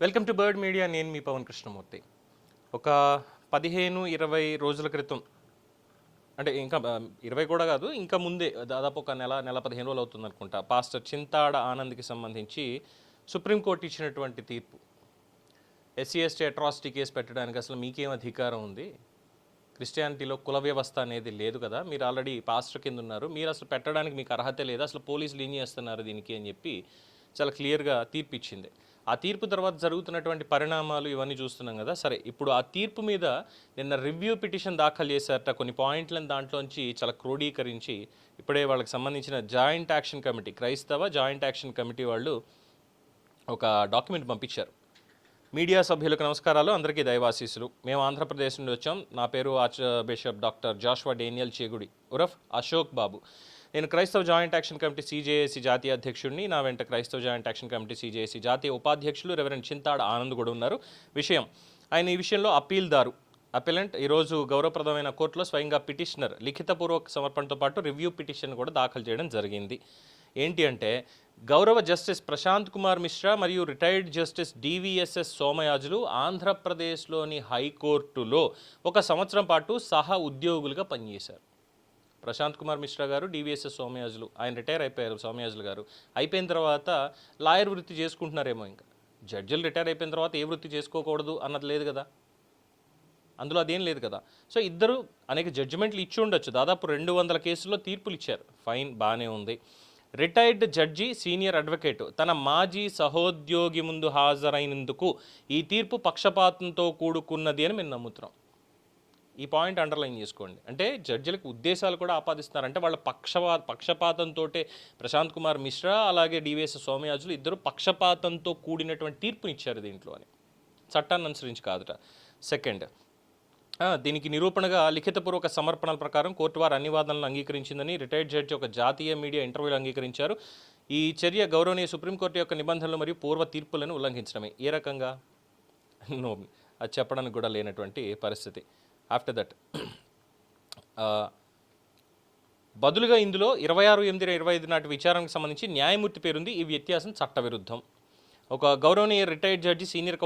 Welcome to bird media. నేను మీ పవన్ కృష్ణమూర్తి. ఒక 15-20 రోజుల క్రితం, అంటే ఇంకా 20 కూడా కాదు, ఇంకా ముందే దాదాపు ఒక నెల 15 రోజులు అవుతుంది అనుకుంటా, పాస్టర్ చింతాడ ఆనంద్కి సంబంధించి సుప్రీంకోర్టు ఇచ్చినటువంటి తీర్పు. ఎస్సీ ఎస్టీ అట్రాసిటీ కేసు పెట్టడానికి అసలు మీకేం అధికారం ఉంది? క్రిస్టియానిటీలో కుల వ్యవస్థ అనేది లేదు కదా, మీరు ఆల్రెడీ పాస్టర్ కింద ఉన్నారు, మీరు అసలు పెట్టడానికి మీకు అర్హత లేదా, అసలు పోలీసులు ఏం చేస్తున్నారు దీనికి అని చెప్పి చాలా క్లియర్గా తీర్పు ఇచ్చింది. ఆ తీర్పు తర్వాత జరుగుతున్నటువంటి పరిణామాలు ఇవన్నీ చూస్తున్నాం కదా. సరే, ఇప్పుడు ఆ తీర్పు మీద నిన్న రివ్యూ పిటిషన్ దాఖలు చేశారట. కొన్ని పాయింట్లను దాంట్లోంచి చాలా క్రోడీకరించి ఇప్పుడే వాళ్ళకి సంబంధించిన జాయింట్ యాక్షన్ కమిటీ, క్రైస్తవ జాయింట్ యాక్షన్ కమిటీ వాళ్ళు ఒక డాక్యుమెంట్ పంపించారు. మీడియా సభ్యులకు నమస్కారాలు, అందరికీ దైవాశీస్సులు. మేము ఆంధ్రప్రదేశ్ నుండి వచ్చాం. నా పేరు archbishop doctor Joshua Daniel Chegudi ఉరఫ్ అశోక్ బాబు. నేను క్రైస్తవ జాయింట్ యాక్షన్ కమిటీ CJAC జాతీయ అధ్యక్షుడిని. నా వెంట క్రైస్తవ జాయింట్ యాక్షన్ కమిటీ CJAC జాతీయ ఉపాధ్యక్షులు రెవరెండ్ చింతాడ ఆనంద్ కూడా ఉన్నారు. విషయం, ఆయన ఈ విషయంలో అపిలెంట్ ఈరోజు గౌరవప్రదమైన కోర్టులో స్వయంగా పిటిషనర్ లిఖితపూర్వక సమర్పణతో పాటు రివ్యూ పిటిషన్ కూడా దాఖలు చేయడం జరిగింది. ఏంటి అంటే, గౌరవ జస్టిస్ ప్రశాంత్ కుమార్ మిశ్రా మరియు రిటైర్డ్ జస్టిస్ DVSS సోమయాజులు ఆంధ్రప్రదేశ్లోని హైకోర్టులో 1 సంవత్సరం పాటు సహా ఉద్యోగులుగా పనిచేశారు. ప్రశాంత్ కుమార్ మిశ్రా గారు, DVSS సోమయాజులు, ఆయన రిటైర్ అయిపోయారు. సోమయాజులు గారు అయిపోయిన తర్వాత లాయర్ వృత్తి చేసుకుంటున్నారేమో. ఇంకా జడ్జిలు రిటైర్ అయిపోయిన తర్వాత ఏ వృత్తి చేసుకోకూడదు అన్నది లేదు కదా, అందులో అదేం లేదు కదా. సో ఇద్దరు అనేక జడ్జిమెంట్లు ఇచ్చి ఉండొచ్చు. దాదాపు 200 కేసుల్లో తీర్పులు ఇచ్చారు. ఫైన్, బాగానే ఉంది. రిటైర్డ్ జడ్జి సీనియర్ అడ్వకేట్ తన మాజీ సహోద్యోగి ముందు హాజరైనందుకు ఈ తీర్పు పక్షపాతంతో కూడుకున్నది అని మేము నమ్ముతున్నాం. ఈ పాయింట్ అండర్లైన్ చేసుకోండి. అంటే జడ్జిలకు ఉద్దేశాలు కూడా ఆపాదిస్తున్నారు. అంటే వాళ్ళ పక్షపాతంతో ప్రశాంత్ కుమార్ మిశ్రా అలాగే DVSS సోమయాజులు ఇద్దరు పక్షపాతంతో కూడినటువంటి తీర్పునిచ్చారు దీంట్లో అని. చట్టాన్ని అనుసరించి కాదుట. సెకండ్, దీనికి నిరూపణగా లిఖితపూర్వక సమర్పణల ప్రకారం కోర్టు వారు అన్ని వాదనలను అంగీకరించిందని రిటైర్డ్ జడ్జి ఒక జాతీయ మీడియా ఇంటర్వ్యూలో అంగీకరించారు. ఈ చర్య గౌరవనీయ సుప్రీంకోర్టు యొక్క నిబంధనలు మరియు పూర్వ తీర్పులను ఉల్లంఘించడమే. ఏ రకంగా? నో, అది చెప్పడానికి కూడా లేనటువంటి పరిస్థితి. ఆఫ్టర్ దట్ బదులుగా ఇందులో 26/8/25 నాటి విచారణకు సంబంధించి న్యాయమూర్తి పేరుంది. ఈ వ్యత్యాసం చట్టవిరుద్ధం. ఒక గౌరవనీయ రిటైర్డ్ జడ్జి సీనియర్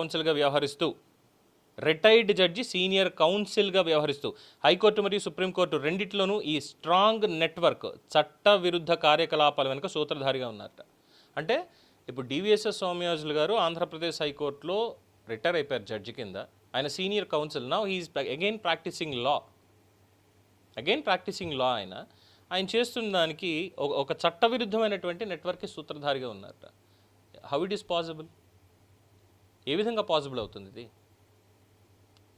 కౌన్సిల్గా వ్యవహరిస్తూ హైకోర్టు మరియు సుప్రీంకోర్టు రెండిట్లోనూ ఈ స్ట్రాంగ్ నెట్వర్క్ చట్ట విరుద్ధ కార్యకలాపాల వెనుక సూత్రధారిగా ఉన్నారట. అంటే ఇప్పుడు DVSS సోమయాజులు గారు ఆంధ్రప్రదేశ్ హైకోర్టులో రిటైర్ అయిపోయారు జడ్జి కింద. ఆయన senior counsel. Now he's again practicing law. ఆయన చేస్తున్న దానికి ఒక చట్టవిరుద్ధమైనటువంటి నెట్వర్క్కి సూత్రధారిగా ఉన్నారట. How it is possible? ఏ విధంగా పాసిబుల్ అవుతుంది ఇది?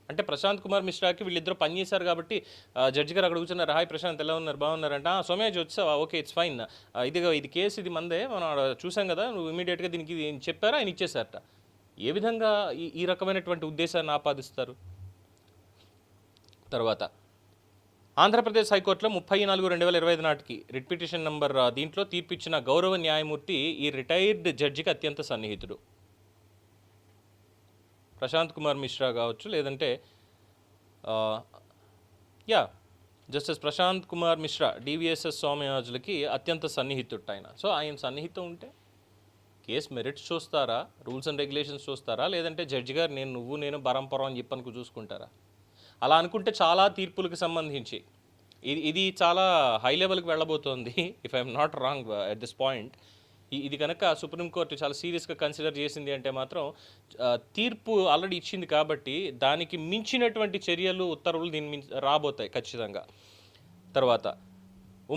అంటే ప్రశాంత్ కుమార్ మిశ్రాకి వీళ్ళిద్దరూ పనిచేశారు కాబట్టి జడ్జి గారు అక్కడ కూర్చున్నారు. హాయ్ ప్రశాంత్, ఎలా ఉన్నారు, బాగున్నారంట. సోమయాజు వచ్చావా? Okay, it's fine. ఇది కేసు, ఇది మందే, మనం చూసాం కదా, నువ్వు ఇమీడియట్గా దీనికి ఇది చెప్పారా, ఆయన ఇచ్చేశారట. ఏ విధంగా ఈ రకమైనటువంటి ఉద్దేశాన్ని ఆపాదిస్తారు? తర్వాత ఆంధ్రప్రదేశ్ హైకోర్టులో 30/4/2025 నాటికి రిట్ పిటిషన్ నంబర్ దీంట్లో తీర్పిచ్చిన గౌరవ న్యాయమూర్తి ఈ రిటైర్డ్ జడ్జికి అత్యంత సన్నిహితుడు. ప్రశాంత్ కుమార్ మిశ్రా కావచ్చు, లేదంటే జస్టిస్ ప్రశాంత్ కుమార్ మిశ్రా DVSS సోమయాజులకి అత్యంత సన్నిహితుడు ఆయన. సో ఆయన సన్నిహితం ఉంటే కేసు మెరిట్స్ చూస్తారా, రూల్స్ అండ్ రెగ్యులేషన్స్ చూస్తారా, లేదంటే జడ్జి గారు నేను బరంపరం అని చెప్పనుకు చూసుకుంటారా? అలా అనుకుంటే చాలా తీర్పులకు సంబంధించి ఇది చాలా హై లెవెల్కి వెళ్ళబోతోంది. If I'm not wrong at this point. ఇది కనుక సుప్రీంకోర్టు చాలా సీరియస్గా కన్సిడర్ చేసింది అంటే మాత్రం, తీర్పు ఆల్రెడీ ఇచ్చింది కాబట్టి దానికి మించినటువంటి చర్యలు, ఉత్తర్వులు దీని రాబోతాయి ఖచ్చితంగా. తర్వాత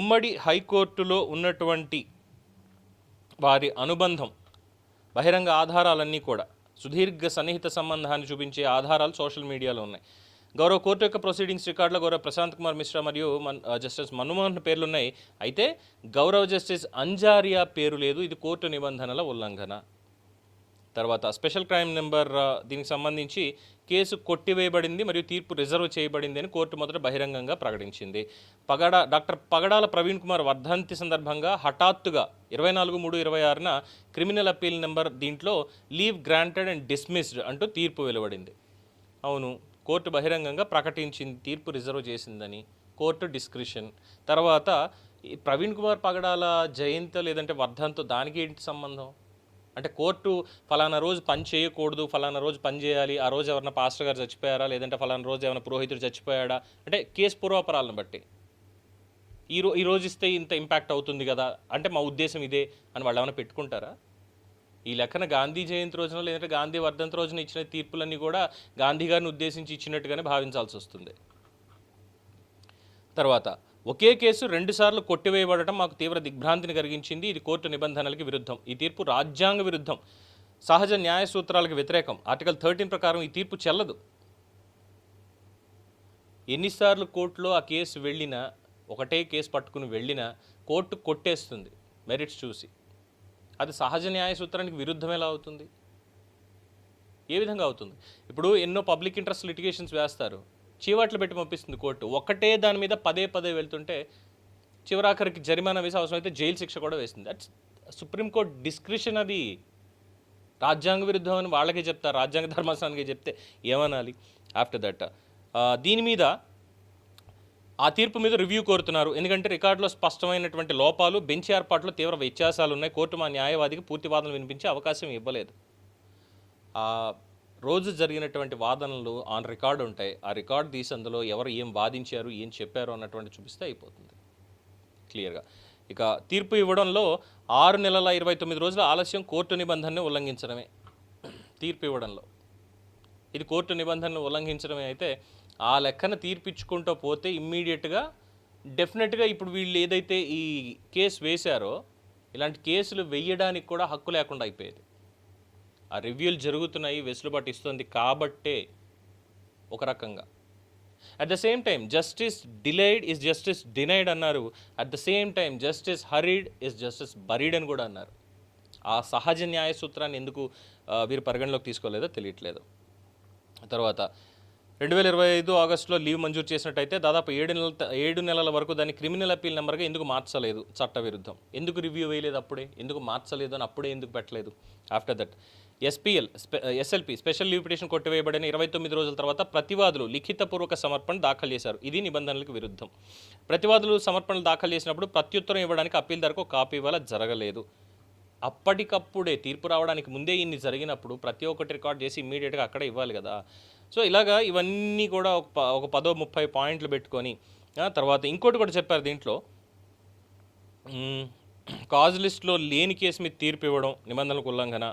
ఉమ్మడి హైకోర్టులో ఉన్నటువంటి వారి అనుబంధం, బహిరంగ ఆధారాలన్నీ కూడా, సుదీర్ఘ సన్నిహిత సంబంధాన్ని చూపించే ఆధారాలు సోషల్ మీడియాలో ఉన్నాయి. గౌరవ కోర్టు యొక్క ప్రొసీడింగ్స్ రికార్డులో గౌరవ ప్రశాంత్ కుమార్ మిశ్రా మరియు జస్టిస్ మన్మోహన్ పేర్లున్నాయి. అయితే గౌరవ జస్టిస్ అంజారియా పేరు లేదు. ఇది కోర్టు నిబంధనల ఉల్లంఘన. తర్వాత స్పెషల్ క్రైమ్ నెంబర్ దీనికి సంబంధించి కేసు కొట్టివేయబడింది మరియు తీర్పు రిజర్వ్ చేయబడింది అని కోర్టు మొదట బహిరంగంగా ప్రకటించింది. డాక్టర్ పగడాల ప్రవీణ్ కుమార్ వర్ధంతి సందర్భంగా హఠాత్తుగా 24/3/26న క్రిమినల్ అప్పీల్ నెంబర్ దీంట్లో లీవ్ గ్రాంటెడ్ అండ్ డిస్మిస్డ్ అంటూ తీర్పు వెలువడింది. అవును, కోర్టు బహిరంగంగా ప్రకటించింది, తీర్పు రిజర్వ్ చేసిందని. Court discretion. తర్వాత ప్రవీణ్ కుమార్ పగడాల జయంతి లేదంటే వర్ధంతో దానికి ఏంటి సంబంధం? అంటే కోర్టు ఫలానా రోజు పని చేయకూడదు, ఫలానా రోజు పని చేయాలి, ఆ రోజు ఎవరైనా పాస్టర్ గారు చచ్చిపోయారా, లేదంటే ఫలానా రోజు ఏమైనా పురోహితుడు చచ్చిపోయాడా, అంటే కేసు పూర్వాపరాలను బట్టి ఈ రోజు ఇస్తే ఇంత ఇంపాక్ట్ అవుతుంది కదా, అంటే మా ఉద్దేశం ఇదే అని వాళ్ళు ఏమైనా పెట్టుకుంటారా? ఈ లెక్కన గాంధీ జయంతి రోజున లేదంటే గాంధీ వర్ధంతి రోజున ఇచ్చిన తీర్పులన్నీ కూడా గాంధీ గారిని ఉద్దేశించి ఇచ్చినట్టుగానే భావించాల్సి వస్తుంది. తర్వాత ఒకే కేసు 2 సార్లు కొట్టివేయబడటం మాకు తీవ్ర దిగ్భ్రాంతిని కలిగించింది. ఇది కోర్టు నిబంధనలకు విరుద్ధం. ఈ తీర్పు రాజ్యాంగ విరుద్ధం, సహజ న్యాయ సూత్రాలకు వ్యతిరేకం. ఆర్టికల్ 13 ప్రకారం ఈ తీర్పు చెల్లదు. ఎన్నిసార్లు కోర్టులో ఆ కేసు వెళ్ళినా, ఒకటే కేసు పట్టుకుని వెళ్ళినా కోర్టు కొట్టేస్తుంది మెరిట్స్ చూసి. అది సహజ న్యాయ సూత్రానికి విరుద్ధం ఎలా అవుతుంది? ఏ విధంగా అవుతుంది? ఇప్పుడు ఎన్నో పబ్లిక్ ఇంట్రెస్ట్ లిటిగేషన్స్ వేస్తారు, చీవాట్లు పెట్టి పంపిస్తుంది కోర్టు. ఒకటే దాని మీద పదే పదే వెళ్తుంటే చివరాఖరికి జరిమానా వేసి అవసరమైతే జైలు శిక్ష కూడా వేస్తుంది. That's supreme court discretion. అది రాజ్యాంగ విరుద్ధం అని వాళ్ళకే చెప్తారు, రాజ్యాంగ ధర్మాసనానికి చెప్తే ఏమనాలి? ఆఫ్టర్ దట్ దీని మీద ఆ తీర్పు మీద రివ్యూ కోరుతున్నారు. ఎందుకంటే రికార్డులో స్పష్టమైనటువంటి లోపాలు, బెంచ్ ఏర్పాట్లో తీవ్ర వ్యత్యాసాలు ఉన్నాయి. కోర్టు మా న్యాయవాదికి పూర్తి వాదనలు వినిపించే అవకాశం ఇవ్వలేదు. రోజు జరిగినటువంటి వాదనలు ఆన్ రికార్డు ఉంటాయి. ఆ రికార్డు తీసి అందులో ఎవరు ఏం వాదించారు, ఏం చెప్పారు అన్నటువంటి చూపిస్తే అయిపోతుంది క్లియర్గా. ఇక తీర్పు ఇవ్వడంలో 6 నెలల 29 రోజుల ఆలస్యం కోర్టు నిబంధనను ఉల్లంఘించడమే. తీర్పు ఇవ్వడంలో ఇది కోర్టు నిబంధనను ఉల్లంఘించడమే అయితే ఆ లెక్కన తీర్పిచ్చుకుంటూ పోతే ఇమ్మీడియట్గా డెఫినెట్గా ఇప్పుడు వీళ్ళు ఏదైతే ఈ కేసు వేశారో ఇలాంటి కేసులు వేయడానికి కూడా హక్కు లేకుండా అయిపోయేది. ఆ రివ్యూలు జరుగుతున్నాయి, వెసులుబాటు ఇస్తుంది కాబట్టే ఒక రకంగా. At the same time justice delayed is justice denied అన్నారు. At the same time justice hurried is justice buried అని కూడా అన్నారు. ఆ సహజ న్యాయ సూత్రాన్ని ఎందుకు వీరు పరిగణలోకి తీసుకోలేదో తెలియట్లేదు. తర్వాత 2025 ఆగస్టులో లీవ్ మంజూరు చేసినట్టయితే దాదాపు 7 నెలల వరకు దాన్ని క్రిమినల్ అప్పీల్ నెంబర్గా ఎందుకు మార్చలేదు? చట్టవిరుద్ధం. ఎందుకు రివ్యూ వేయలేదు అప్పుడే? ఎందుకు మార్చలేదు అని అప్పుడే ఎందుకు పెట్టలేదు? After that SLP special leave petition కొట్టివేయబడిన 29 రోజుల తర్వాత ప్రతివాదులు లిఖితపూర్వక సమర్పణ దాఖలు చేశారు. ఇది నిబంధనలకు విరుద్ధం. ప్రతివాదులు సమర్పణలు దాఖలు చేసినప్పుడు ప్రత్యుత్తరం ఇవ్వడానికి అప్పీల్ ధరకు కాపీ ఇవ్వాల జరగలేదు. అప్పటికప్పుడే తీర్పు రావడానికి ముందే ఇన్ని జరిగినప్పుడు ప్రతి ఒక్కటి రికార్డ్ చేసి ఇమ్మీడియట్గా అక్కడే ఇవ్వాలి కదా. సో ఇలాగా ఇవన్నీ కూడా ఒక 10-30 పాయింట్లు పెట్టుకొని తర్వాత ఇంకోటి కూడా చెప్పారు దీంట్లో, కాజ్ లిస్ట్లో లేని కేసు మీద తీర్పు ఇవ్వడం నిబంధనలకు ఉల్లంఘన.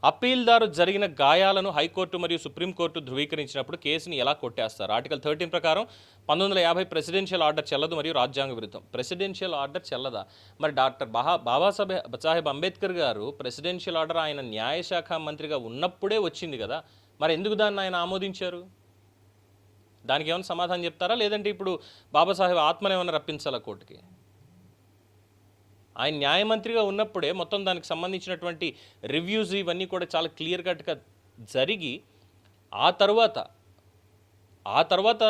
అప్పీల్దారు జరిగిన గాయాలను హైకోర్టు మరియు సుప్రీంకోర్టు ధృవీకరించినప్పుడు కేసుని ఎలా కొట్టేస్తారు? ఆర్టికల్ 13 ప్రకారం 1950 ప్రెసిడెన్షియల్ ఆర్డర్ చెల్లదు మరియు రాజ్యాంగ విరుద్ధం. ప్రెసిడెన్షియల్ ఆర్డర్ చెల్లదా? మరి డాక్టర్ బాబాసాహెబ్ అంబేద్కర్ గారు ప్రెసిడెన్షియల్ ఆర్డర్ ఆయన న్యాయశాఖ మంత్రిగా ఉన్నప్పుడే వచ్చింది కదా, మరి ఎందుకు దాన్ని ఆయన ఆమోదించారు? దానికి ఏమైనా సమాధానం చెప్తారా? లేదంటే ఇప్పుడు బాబాసాహెబ్ ఆత్మను ఏమైనా రప్పించాలా కోర్టుకి? ఆయన న్యాయమంత్రిగా ఉన్నప్పుడే మొత్తం దానికి సంబంధించినటువంటి రివ్యూస్ ఇవన్నీ కూడా చాలా క్లియర్ కట్గా జరిగి ఆ తర్వాత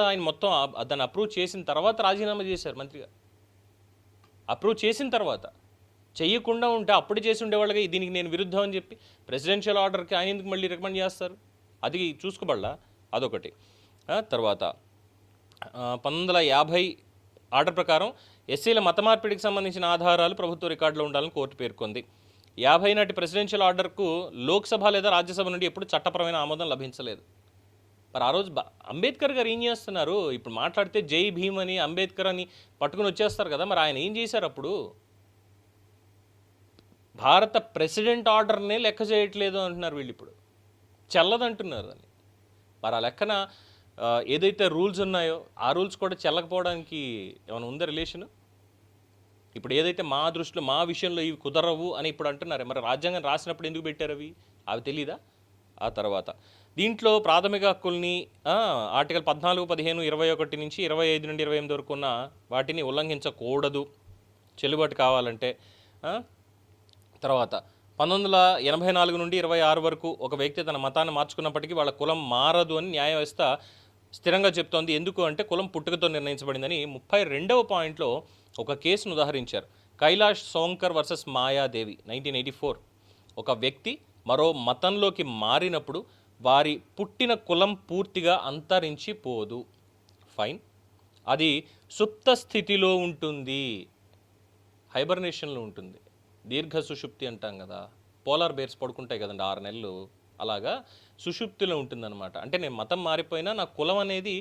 ఆయన మొత్తం దాన్ని అప్రూవ్ చేసిన తర్వాత రాజీనామా చేశారు మంత్రిగా. అప్రూవ్ చేసిన తర్వాత చెయ్యకుండా ఉంటే అప్పుడు చేసి ఉండేవాళ్ళగా దీనికి నేను విరుద్ధం అని చెప్పి ప్రెసిడెన్షియల్ ఆర్డర్కి ఆయన ఎందుకు మళ్ళీ రికమెండ్ చేస్తారు? అది చూసుకోబడలా. అదొకటి. తర్వాత 1950 ఆర్డర్ ప్రకారం ఎస్సీల మత మార్పిడికి సంబంధించిన ఆధారాలు ప్రభుత్వ రికార్డులో ఉండాలని కోర్టు పేర్కొంది. 50 నాటి ప్రెసిడెన్షియల్ ఆర్డర్కు లోక్సభ లేదా రాజ్యసభ నుండి ఎప్పుడు చట్టపరమైన ఆమోదం లభించలేదు. మరి ఆ రోజు అంబేద్కర్ గారు ఏం చేస్తున్నారు? ఇప్పుడు మాట్లాడితే జై భీమ్ అని అంబేద్కర్ అని పట్టుకుని వచ్చేస్తారు కదా, మరి ఆయన ఏం చేశారు అప్పుడు? భారత ప్రెసిడెంట్ ఆర్డర్నే లెక్క చేయట్లేదు అంటున్నారు వీళ్ళు, ఇప్పుడు చెల్లదంటున్నారు అని. మరి ఆ లెక్కన ఏదైతే రూల్స్ ఉన్నాయో ఆ రూల్స్ కూడా చెల్లకపోవడానికి ఏమైనా ఉందా రిలేషను? ఇప్పుడు ఏదైతే మా దృష్టిలో మా విషయంలో ఇవి కుదరవు అని ఇప్పుడు అంటున్నారు, మరి రాజ్యాంగం రాసినప్పుడు ఎందుకు పెట్టారు అవి తెలీదా? ఆ తర్వాత దీంట్లో ప్రాథమిక హక్కుల్ని ఆర్టికల్ 14, 15, 21 నుంచి 25 నుండి 28 వరకు ఉన్న వాటిని ఉల్లంఘించకూడదు చెల్లుబాటు కావాలంటే. తర్వాత 1984 నుండి 26 వరకు ఒక వ్యక్తి తన మతాన్ని మార్చుకున్నప్పటికీ వాళ్ళ కులం మారదు అని న్యాయ వ్యవస్థ స్థిరంగా చెప్తోంది. ఎందుకు అంటే కులం పుట్టుకతో నిర్ణయించబడిందని 32వ పాయింట్లో ఒక కేసును ఉదాహరించారు. కైలాష్ సోంకర్ వర్సెస్ మాయాదేవి 1984. ఒక వ్యక్తి మరో మతంలోకి మారినప్పుడు వారి పుట్టిన కులం పూర్తిగా అంతరించిపోదు. ఫైన్, అది సుప్త స్థితిలో ఉంటుంది, హైబర్నేషన్లో ఉంటుంది, దీర్ఘ సుషుప్తి అంటాం కదా, పోలార్ బేర్స్ పడుకుంటాయి కదండి 6 నెలలు, అలాగా సుషుప్తిలో ఉంటుందన్నమాట. అంటే నేను మతం మారిపోయినా నా కులం అనేది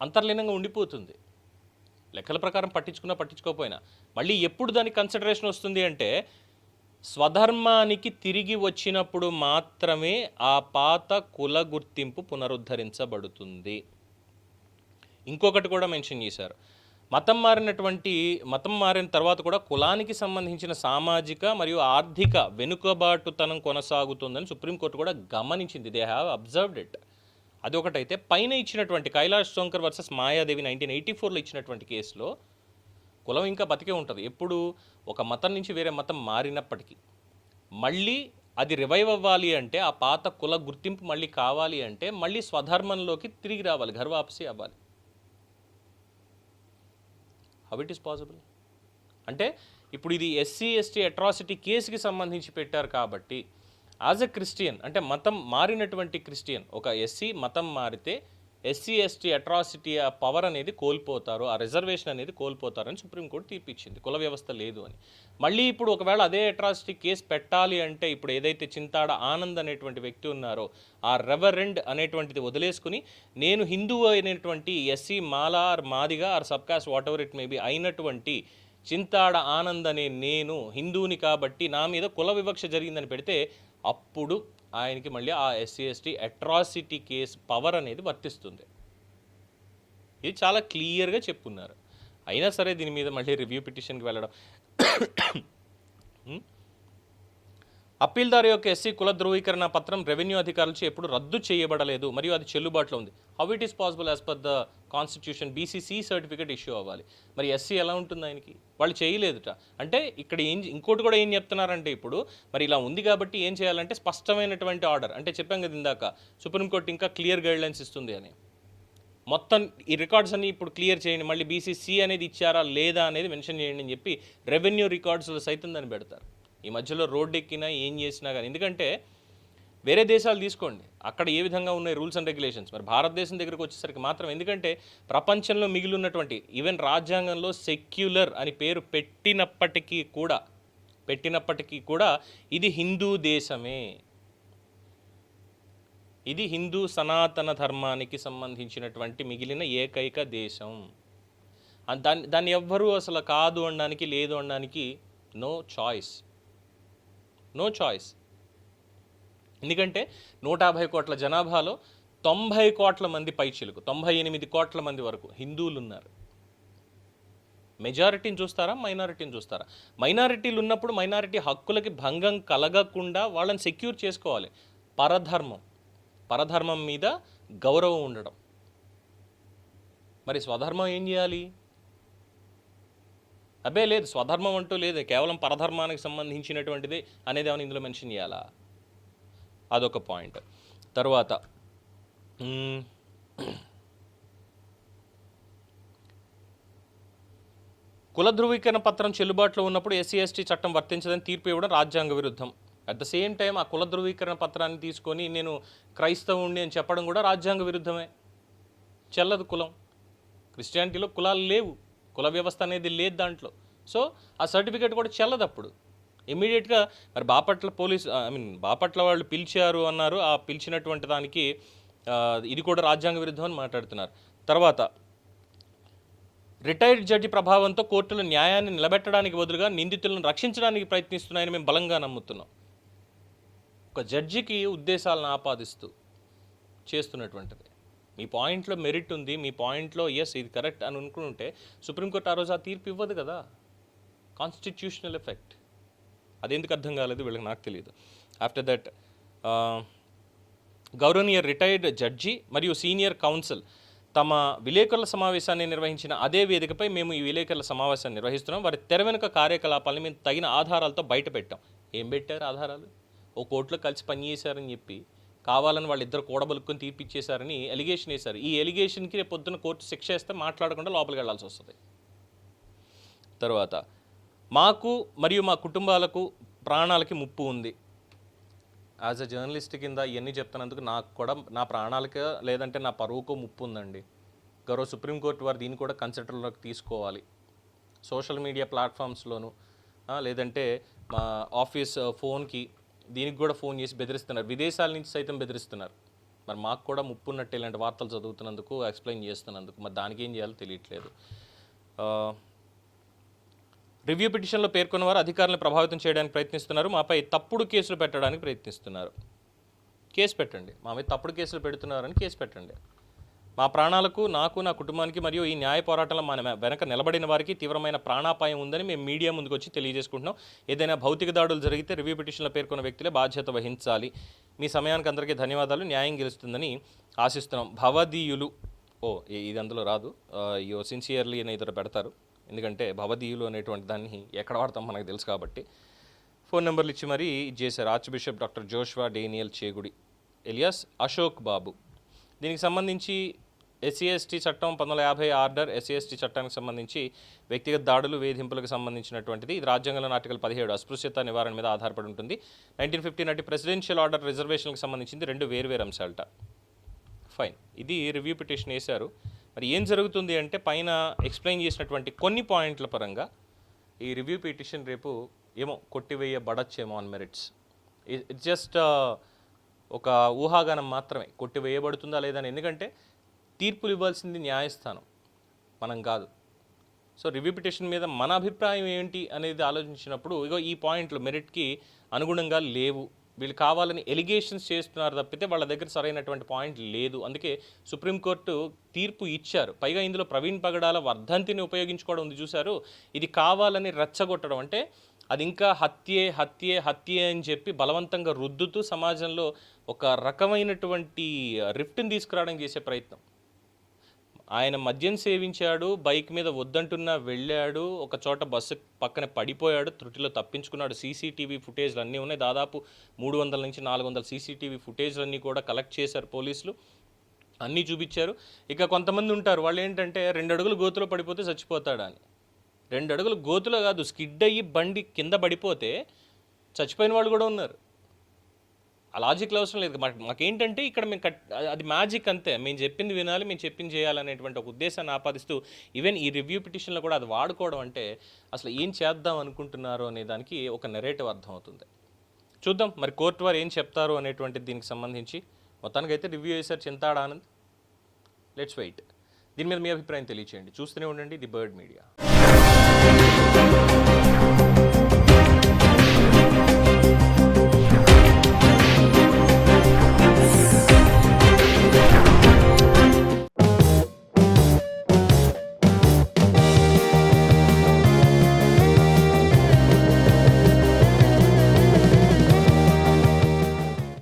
అంతర్లీనంగా ఉండిపోతుంది. లెక్కల ప్రకారం పట్టించుకున్నా పట్టించుకోకపోయినా మళ్ళీ ఎప్పుడు దానికి కన్సిడరేషన్ వస్తుంది అంటే స్వధర్మానికి తిరిగి వచ్చినప్పుడు మాత్రమే ఆ పాత కుల గుర్తింపు పునరుద్ధరించబడుతుంది. ఇంకొకటి కూడా మెన్షన్ చేశారు, మతం మారిన తర్వాత కూడా కులానికి సంబంధించిన సామాజిక మరియు ఆర్థిక వెనుకబాటుతనం కొనసాగుతుందని సుప్రీంకోర్టు కూడా గమనించింది. They have observed it. అది ఒకటైతే పైన ఇచ్చినటువంటి కైలాష్ సోంకర్ వర్సెస్ మాయాదేవి 1984లో ఇచ్చినటువంటి కేసులో కులం ఇంకా బతికే ఉంటుంది. ఎప్పుడు ఒక మతం నుంచి వేరే మతం మారినప్పటికీ మళ్ళీ అది రివైవ్ అవ్వాలి అంటే, ఆ పాత కుల గుర్తింపు మళ్ళీ కావాలి అంటే మళ్ళీ స్వధర్మంలోకి తిరిగి రావాలి, ఘర్ వాపసి అవ్వాలి. హౌ ఇట్ ఈస్ పాసిబుల్ అంటే ఇప్పుడు ఇది ఎస్సీ ఎస్టీ అట్రాసిటీ కేసుకి సంబంధించి పెట్టారు కాబట్టి యాజ్ ఎ క్రిస్టియన్, అంటే మతం మారినటువంటి క్రిస్టియన్, ఒక ఎస్సీ మతం మారితే ఎస్సీ ఎస్టీ అట్రాసిటీ ఆ పవర్ అనేది కోల్పోతారు, ఆ రిజర్వేషన్ అనేది కోల్పోతారని సుప్రీంకోర్టు తీర్పిచ్చింది, కుల వ్యవస్థ లేదు అని. మళ్ళీ ఇప్పుడు ఒకవేళ అదే అట్రాసిటీ కేసు పెట్టాలి అంటే ఇప్పుడు ఏదైతే చింతాడ ఆనంద్ అనేటువంటి వ్యక్తి ఉన్నారో ఆ రెవరెండ్ అనేటువంటిది వదిలేసుకుని నేను హిందువు అయినటువంటి SC Mala or Madiga or subcaste whatever it may be అయినటువంటి చింతాడ ఆనంద్ అనే నేను హిందువుని కాబట్టి నా మీద కుల వివక్ష జరిగిందని పెడితే అప్పుడు ఆయనకి మళ్ళీ ఆ SC ST atrocity case power అనేది వర్తిస్తుంది. ఇది చాలా క్లియర్గా చెప్పున్నారు. అయినా సరే దీని మీద మళ్ళీ రివ్యూ పిటిషన్కి వెళ్ళడం. అప్పీల్దారు యొక్క ఎస్సీ కుల ధృవీకరణ పత్రం రెవెన్యూ అధికారులచే ఎప్పుడు రద్దు చేయబడలేదు మరియు అది చెల్లుబాటులో ఉంది. How it is possible as per the constitution BCC certificate issue అవ్వాలి, మరి ఎస్సీ ఎలా ఉంటుంది ఆయనకి? వాళ్ళు చేయలేదుట. అంటే ఇక్కడ ఇంకోటి కూడా ఏం చెప్తున్నారంటే ఇప్పుడు మరి ఇలా ఉంది కాబట్టి ఏం చేయాలంటే స్పష్టమైనటువంటి ఆర్డర్, అంటే చెప్పాం కదా ఇందాక సుప్రీంకోర్టు ఇంకా క్లియర్ గైడ్లైన్స్ ఇస్తుంది అని, మొత్తం ఈ రికార్డ్స్ అన్ని ఇప్పుడు క్లియర్ చేయండి, మళ్ళీ బీసీసీ అనేది ఇచ్చారా లేదా అనేది మెన్షన్ చేయండి అని చెప్పి రెవెన్యూ రికార్డ్స్లో సైతం దాన్ని పెడతారు. ఈ మధ్యలో రోడ్డు ఎక్కినా ఏం చేసినా కానీ, ఎందుకంటే వేరే దేశాలు తీసుకోండి, అక్కడ ఏ విధంగా ఉన్నాయి రూల్స్ అండ్ రెగ్యులేషన్స్, మరి భారతదేశం దగ్గరకు వచ్చేసరికి మాత్రం, ఎందుకంటే ప్రపంచంలో మిగిలి ఉన్నటువంటి ఈవెన్ రాజ్యాంగంలో సెక్యులర్ అని పేరు పెట్టినప్పటికీ కూడా ఇది హిందూ దేశమే, ఇది హిందూ సనాతన ధర్మానికి సంబంధించినటువంటి మిగిలిన ఏకైక దేశం. దాన్ని ఎవ్వరూ అసలు కాదు అనడానికి లేదు అనడానికి నో చాయిస్. ఎందుకంటే 150 కోట్ల జనాభాలో 90 కోట్ల మంది పైచిలుకు 98 కోట్ల మంది వరకు హిందువులు ఉన్నారు. మెజారిటీని చూస్తారా, మైనారిటీని చూస్తారా? మైనారిటీలు ఉన్నప్పుడు మైనారిటీ హక్కులకి భంగం కలగకుండా వాళ్ళని సెక్యూర్ చేసుకోవాలి. పరధర్మం మీద గౌరవం ఉండడం. మరి స్వధర్మం ఏం చేయాలి? అబ్బే లేదు, స్వధర్మం అంటూ లేదు, కేవలం పరధర్మానికి సంబంధించినటువంటిది అనేది ఏమైనా ఇందులో మెన్షన్ చేయాలా? అదొక పాయింట్. తర్వాత కుల ధృవీకరణ పత్రం చెల్లుబాటులో ఉన్నప్పుడు ఎస్సీ ఎస్టీ చట్టం వర్తించదని తీర్పు ఇవ్వడం రాజ్యాంగ విరుద్ధం. అట్ ద సేమ్ టైం ఆ కుల ధృవీకరణ పత్రాన్ని తీసుకొని నేను క్రైస్తవుణ్ణి అని చెప్పడం కూడా రాజ్యాంగ విరుద్ధమే. చెల్లదు కులం. క్రిస్టియానిటీలో కులాలు లేవు, కుల వ్యవస్థ అనేది లేదు దాంట్లో. సో ఆ సర్టిఫికేట్ కూడా చెల్లదు. అప్పుడు ఇమ్మీడియట్గా మరి బాపట్ల వాళ్ళు పిలిచారు అన్నారు, ఆ పిలిచినటువంటి దానికి ఇది కూడా రాజ్యాంగ విరుద్ధం అని మాట్లాడుతున్నారు. తర్వాత రిటైర్డ్ జడ్జి ప్రభావంతో కోర్టులు న్యాయాన్ని నిలబెట్టడానికి బదులుగా నిందితులను రక్షించడానికి ప్రయత్నిస్తున్నాయని మేము బలంగా నమ్ముతున్నాం. ఒక జడ్జికి ఉద్దేశాలను ఆపాదిస్తూ చేస్తున్నటువంటిది. మీ పాయింట్లో మెరిట్ ఉంది, మీ పాయింట్లో ఎస్ ఇది కరెక్ట్ అని అనుకుంటే సుప్రీంకోర్టు ఆ రోజు ఆ తీర్పు ఇవ్వదు కదా. కాన్స్టిట్యూషనల్ ఎఫెక్ట్ అదెందుకు అర్థం కాలేదు వీళ్ళకి, నాకు తెలియదు. ఆఫ్టర్ దట్ గౌరవనీయ రిటైర్డ్ జడ్జి మరియు సీనియర్ కౌన్సిల్ తమ విలేకరుల సమావేశాన్ని నిర్వహించిన అదే వేదికపై మేము ఈ విలేకరుల సమావేశాన్ని నిర్వహిస్తున్నాం. వారి తెర వెనుక కార్యకలాపాలను మేము తగిన ఆధారాలతో బయట పెట్టాం. ఏం పెట్టారు ఆధారాలు? ఓ కోర్టులో కలిసి పనిచేశారని చెప్పి కావాలని వాళ్ళిద్దరు కూడబలుక్కుని తీర్పిచ్చేశారని ఎలిగేషన్ వేశారు. ఈ ఎలిగేషన్కి రేపు పొద్దున్న కోర్టు శిక్ష వేస్తే మాట్లాడకుండా లోపలికి వెళ్లాల్సి వస్తుంది. తర్వాత మాకు మరియు మా కుటుంబాలకు ప్రాణాలకి ముప్పు ఉంది. యాజ్ అ జర్నలిస్ట్ కింద ఇవన్నీ చెప్తున్నందుకు నాకు కూడా నా ప్రాణాలకి లేదంటే నా పరువుకు ముప్పు ఉందండి. గౌరవ సుప్రీంకోర్టు వారు దీన్ని కూడా కన్సిడర్లోకి తీసుకోవాలి. సోషల్ మీడియా ప్లాట్ఫామ్స్లోను లేదంటే మా ఆఫీస్ ఫోన్కి దీనికి కూడా ఫోన్ చేసి బెదిరిస్తున్నారు, విదేశాల నుంచి సైతం బెదిరిస్తున్నారు. మరి మాకు కూడా ముప్పు ఉన్నట్టు ఇలాంటి వార్తలు చదువుతున్నందుకు, ఎక్స్ప్లెయిన్ చేస్తున్నందుకు మరి దానికి ఏం చేయాలో తెలియట్లేదు. రివ్యూ పిటిషన్లో పేర్కొన్న వారు అధికారులను ప్రభావితం చేయడానికి ప్రయత్నిస్తున్నారు, మాపై తప్పుడు కేసులు పెట్టడానికి ప్రయత్నిస్తున్నారు. కేసు పెట్టండి, మా మీద తప్పుడు కేసులు పెడుతున్నారని కేసు పెట్టండి. మా ప్రాణాలకు, నాకు, నా కుటుంబానికి మరియు ఈ న్యాయ పోరాటంలో మన వెనక నిలబడిన వారికి తీవ్రమైన ప్రాణాపాయం ఉందని మేము మీడియా ముందుకు వచ్చి తెలియజేసుకుంటున్నాం. ఏదైనా భౌతిక దాడులు జరిగితే రివ్యూ పిటిషన్లో పేర్కొన్న వ్యక్తులే బాధ్యత వహించాలి. మీ సమయానికి అందరికీ ధన్యవాదాలు, న్యాయం గెలుస్తుందని ఆశిస్తున్నాం. భవదీయులు ఇది అందులో రాదు, సిన్సియర్లీ అని ఇతర పెడతారు, ఎందుకంటే భవదీయులు అనేటువంటి దాన్ని ఎక్కడ వాడతాం మనకు తెలుసు కాబట్టి. ఫోన్ నెంబర్లు ఇచ్చి మరీ చేశారు. Archbishop doctor Joshua Daniel Chegudi alias Ashok Babu. దీనికి సంబంధించి SC/ST చట్టం 1950 ఆర్డర్, SC/ST చట్టానికి సంబంధించి వ్యక్తిగత దాడులు, వేధింపులకు సంబంధించినటువంటిది. ఇది రాజ్యాంగంలోని ఆర్టికల్ 17 అస్పృశ్యత నివారణ మీద ఆధారపడి ఉంటుంది. 1950 నాటి ప్రెసిడెన్షియల్ ఆర్డర్ రిజర్వేషన్కి సంబంధించింది, రెండు వేరు అంశాలట. ఫైన్, ఇది రివ్యూ పిటిషన్ వేశారు. మరి ఏం జరుగుతుంది అంటే పైన ఎక్స్ప్లెయిన్ చేసినటువంటి కొన్ని పాయింట్ల పరంగా ఈ రివ్యూ పిటిషన్ రేపు ఏమో కొట్టివేయబడచ్చేమో ఆన్ మెరిట్స్. ఇట్స్ జస్ట్ ఒక ఊహాగానం మాత్రమే, కొట్టివేయబడుతుందా లేదని. ఎందుకంటే తీర్పులు ఇవ్వాల్సింది న్యాయస్థానం, మనం కాదు. సో రివ్యూ పిటిషన్ మీద మన అభిప్రాయం ఏంటి అనేది ఆలోచించినప్పుడు ఇగో ఈ పాయింట్లు మెరిట్కి అనుగుణంగా లేవు, వీళ్ళు కావాలని ఎలిగేషన్స్ చేస్తున్నారు తప్పితే వాళ్ళ దగ్గర సరైనటువంటి పాయింట్ లేదు. అందుకే సుప్రీంకోర్టు తీర్పు ఇచ్చారు. పైగా ఇందులో ప్రవీణ్ పగడాల వర్ధంతిని ఉపయోగించుకోవడం ఉంది చూశారు. ఇది కావాలని రెచ్చగొట్టడం, అంటే అది ఇంకా హత్యే అని చెప్పి బలవంతంగా రుద్దుతూ సమాజంలో ఒక రకమైనటువంటి రిఫ్ట్ని తీసుకురావడానికి చేసే ప్రయత్నం. ఆయన మద్యం సేవించాడు, బైక్ మీద వద్దంటున్నా వెళ్ళాడు, ఒక చోట బస్సు పక్కన పడిపోయాడు, త్రుటిలో తప్పించుకున్నాడు. CCTV ఫుటేజ్లు అన్నీ ఉన్నాయి, దాదాపు 300 నుంచి 400 CCTV ఫుటేజ్లు అన్నీ కూడా కలెక్ట్ చేశారు పోలీసులు, అన్నీ చూపించారు. ఇక కొంతమంది ఉంటారు, వాళ్ళు ఏంటంటే 2 అడుగులు గోతులో పడిపోతే చచ్చిపోతాడా అని. 2 అడుగులు గోతులో కాదు, స్కిడ్ అయ్యి బండి కింద పడిపోతే చచ్చిపోయిన వాళ్ళు కూడా ఉన్నారు. ఆ లాజిక్లో అవసరం లేదు. మాకేంటంటే ఇక్కడ మేము అది మ్యాజిక్ అంతే, మేము చెప్పింది వినాలి, మేము చెప్పింది చేయాలనేటువంటి ఒక ఉద్దేశాన్ని ఆపాదిస్తూ ఈవెన్ ఈ రివ్యూ పిటిషన్లో కూడా అది వాడుకోవడం అంటే అసలు ఏం చేద్దాం అనుకుంటున్నారు అనే దానికి ఒక నెరేటివ్ అర్థమవుతుంది. చూద్దాం మరి కోర్టు వారు ఏం చెప్తారు అనేటువంటిది దీనికి సంబంధించి. మొత్తానికి అయితే రివ్యూ చేశారు చింతాడ ఆనంద్. Let's wait. దీని మీద మీ అభిప్రాయం తెలియచేయండి. చూస్తూనే ఉండండి ది బర్డ్ మీడియా.